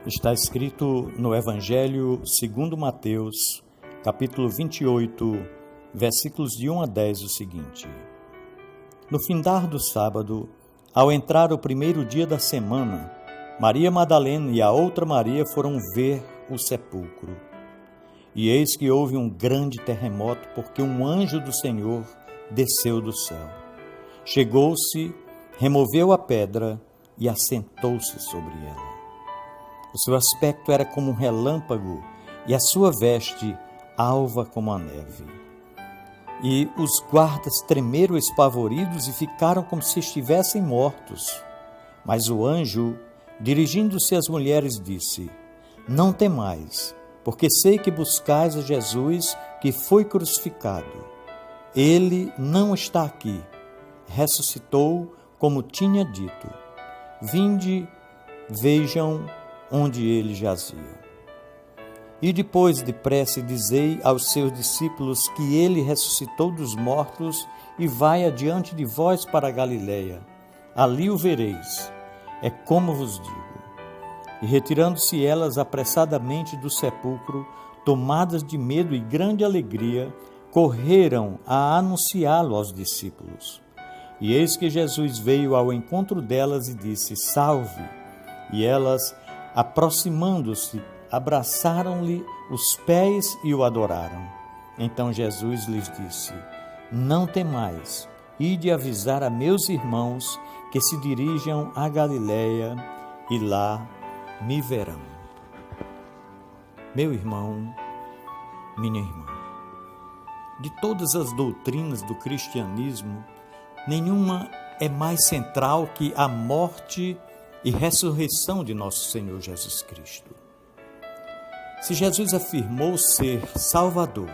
Está escrito no Evangelho segundo Mateus, capítulo 28, versículos de 1 a 10, o seguinte: No findar do sábado, ao entrar o primeiro dia da semana, Maria Madalena e a outra Maria foram ver o sepulcro. E eis que houve um grande terremoto, porque um anjo do Senhor desceu do céu. Chegou-se, removeu a pedra e assentou-se sobre ela. O seu aspecto era como um relâmpago e a sua veste alva como a neve. E os guardas tremeram espavoridos e ficaram como se estivessem mortos. Mas o anjo, dirigindo-se às mulheres, disse: Não temais, porque sei que buscais a Jesus que foi crucificado. Ele não está aqui, ressuscitou como tinha dito. Vinde, vejam onde ele jazia. E depois depressa dizei aos seus discípulos que ele ressuscitou dos mortos e vai adiante de vós para a Galileia. Ali o vereis. É como vos digo. E retirando-se elas apressadamente do sepulcro, tomadas de medo e grande alegria, correram a anunciá-lo aos discípulos. E eis que Jesus veio ao encontro delas e disse: Salve! E elas, aproximando-se, abraçaram-lhe os pés e o adoraram. Então Jesus lhes disse: Não temais, ide avisar a meus irmãos que se dirijam a Galileia e lá me verão. Meu irmão, minha irmã, de todas as doutrinas do cristianismo, nenhuma é mais central que a morte e ressurreição de nosso Senhor Jesus Cristo. Se Jesus afirmou ser Salvador,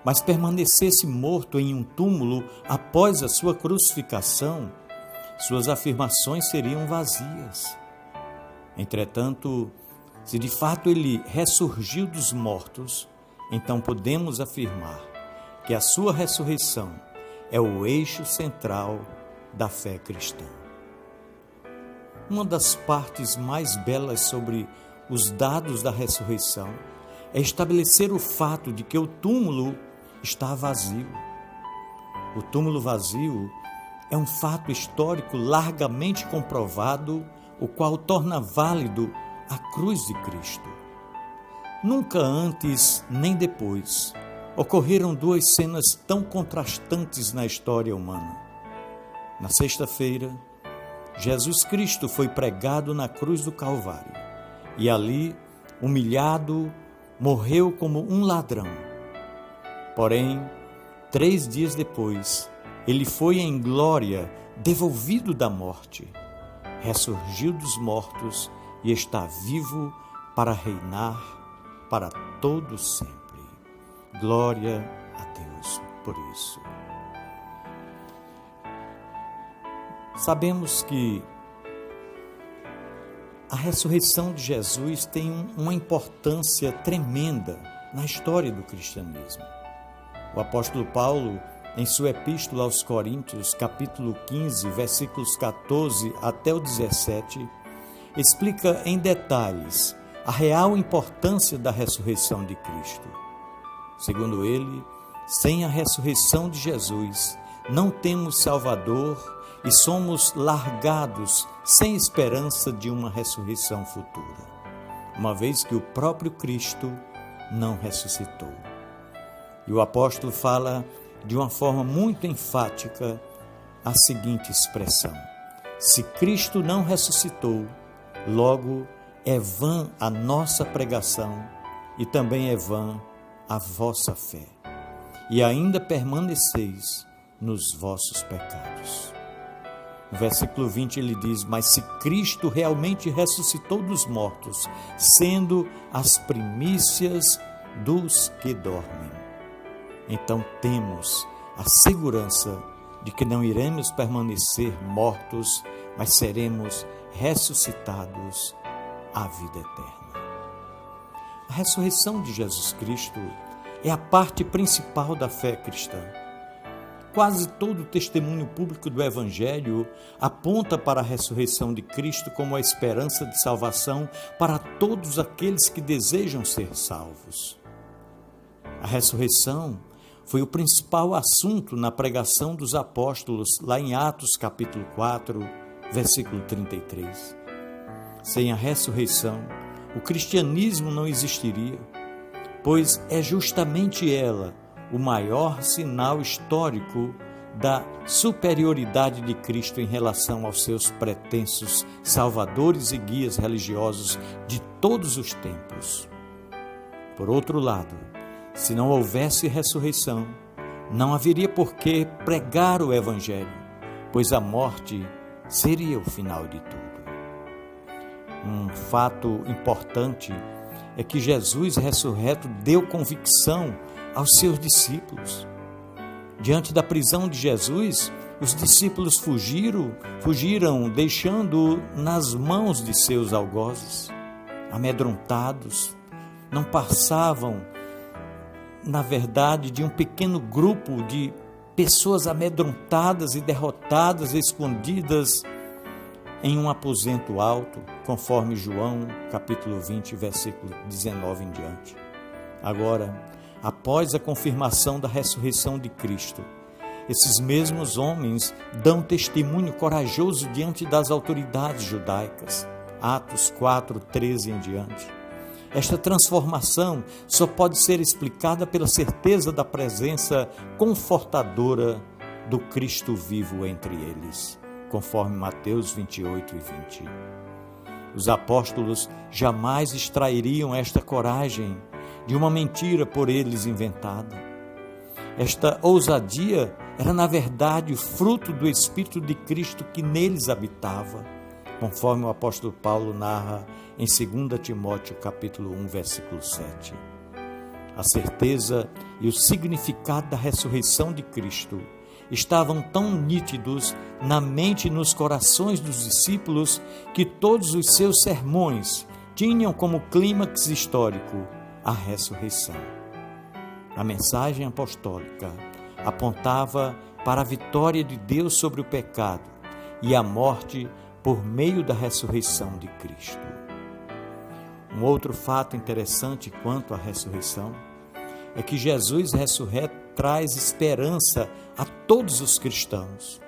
mas permanecesse morto em um túmulo após a sua crucificação, suas afirmações seriam vazias. Entretanto, se de fato ele ressurgiu dos mortos, então podemos afirmar que a sua ressurreição é o eixo central da fé cristã. Uma das partes mais belas sobre os dados da ressurreição é estabelecer o fato de que o túmulo está vazio. O túmulo vazio é um fato histórico largamente comprovado, o qual torna válido a cruz de Cristo. Nunca antes nem depois ocorreram duas cenas tão contrastantes na história humana. Na sexta-feira, Jesus Cristo foi pregado na cruz do Calvário e ali, humilhado, morreu como um ladrão. Porém, 3 dias depois, ele foi em glória devolvido da morte, ressurgiu dos mortos e está vivo para reinar para todo sempre. Glória a Deus por isso. Sabemos que a ressurreição de Jesus tem uma importância tremenda na história do cristianismo. O apóstolo Paulo, em sua epístola aos Coríntios, capítulo 15, versículos 14 até o 17, explica em detalhes a real importância da ressurreição de Cristo. Segundo ele, sem a ressurreição de Jesus, não temos Salvador e somos largados sem esperança de uma ressurreição futura, uma vez que o próprio Cristo não ressuscitou. E o apóstolo fala de uma forma muito enfática a seguinte expressão: se Cristo não ressuscitou, logo é vã a nossa pregação e também é vã a vossa fé, e ainda permaneceis nos vossos pecados. No versículo 20 ele diz: mas se Cristo realmente ressuscitou dos mortos, sendo as primícias dos que dormem, então temos a segurança de que não iremos permanecer mortos, mas seremos ressuscitados à vida eterna. A ressurreição de Jesus Cristo é a parte principal da fé cristã. quase todo o testemunho público do Evangelho aponta para a ressurreição de Cristo como a esperança de salvação para todos aqueles que desejam ser salvos. A ressurreição foi o principal assunto na pregação dos apóstolos, lá em Atos capítulo 4, versículo 33. Sem a ressurreição, o cristianismo não existiria, pois é justamente ela o maior sinal histórico da superioridade de Cristo em relação aos seus pretensos salvadores e guias religiosos de todos os tempos. Por outro lado, se não houvesse ressurreição, não haveria por que pregar o Evangelho, pois a morte seria o final de tudo. Um fato importante é que Jesus ressurreto deu convicção aos seus discípulos. Diante da prisão de Jesus, os discípulos fugiram, deixando-o nas mãos de seus algozes. Amedrontados, não passavam, na verdade, de um pequeno grupo de pessoas amedrontadas e derrotadas, escondidas em um aposento alto, conforme João, capítulo 20, versículo 19 em diante. Agora, após a confirmação da ressurreição de Cristo, esses mesmos homens dão testemunho corajoso diante das autoridades judaicas. Atos 4, 13 em diante. Esta transformação só pode ser explicada pela certeza da presença confortadora do Cristo vivo entre eles, conforme Mateus 28 e 20. Os apóstolos jamais extrairiam esta coragem de uma mentira por eles inventada. Esta ousadia era, na verdade, fruto do Espírito de Cristo que neles habitava, conforme o apóstolo Paulo narra em 2 Timóteo capítulo 1, versículo 7. A certeza e o significado da ressurreição de Cristo estavam tão nítidos na mente e nos corações dos discípulos que todos os seus sermões tinham como clímax histórico a ressurreição. A mensagem apostólica apontava para a vitória de Deus sobre o pecado e a morte por meio da ressurreição de Cristo. Um outro fato interessante quanto à ressurreição é que Jesus ressurreto traz esperança a todos os cristãos.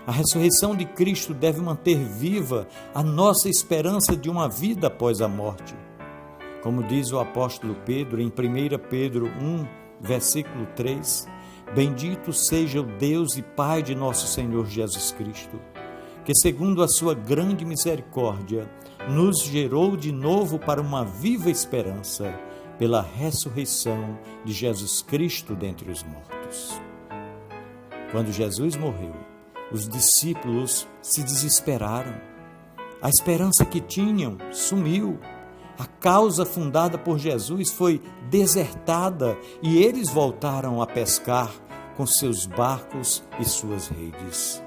A ressurreição de Cristo deve manter viva a nossa esperança de uma vida após a morte. Como diz o apóstolo Pedro em 1 Pedro 1, versículo 3, bendito seja o Deus e Pai de nosso Senhor Jesus Cristo, que segundo a sua grande misericórdia, nos gerou de novo para uma viva esperança, pela ressurreição de Jesus Cristo dentre os mortos. Quando Jesus morreu, os discípulos se desesperaram. A esperança que tinham sumiu. A causa fundada por Jesus foi desertada e eles voltaram a pescar com seus barcos e suas redes.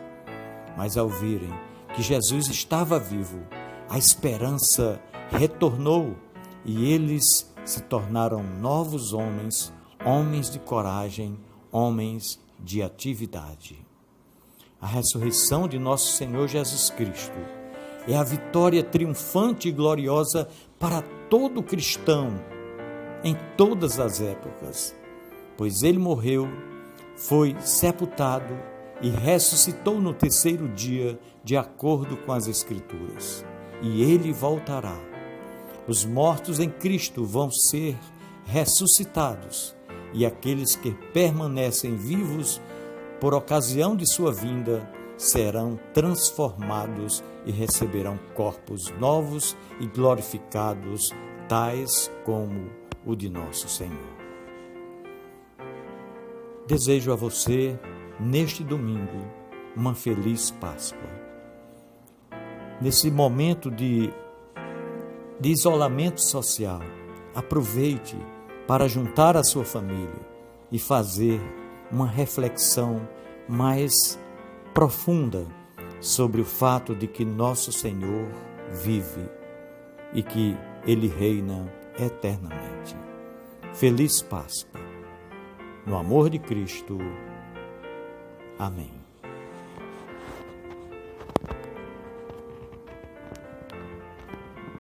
Mas ao virem que Jesus estava vivo, a esperança retornou e eles se tornaram novos homens, homens de coragem, homens de atividade. A ressurreição de nosso Senhor Jesus Cristo é a vitória triunfante e gloriosa para todo cristão em todas as épocas, pois ele morreu, foi sepultado e ressuscitou no terceiro dia, de acordo com as Escrituras, e ele voltará. Os mortos em Cristo vão ser ressuscitados, e aqueles que permanecem vivos por ocasião de sua vinda serão transformados e receberão corpos novos e glorificados, tais como o de nosso Senhor. Desejo a você, neste domingo, uma feliz Páscoa. Nesse momento de isolamento social, aproveite para juntar a sua família e fazer uma reflexão mais profunda sobre o fato de que nosso Senhor vive e que Ele reina eternamente. Feliz Páscoa. No amor de Cristo. Amém.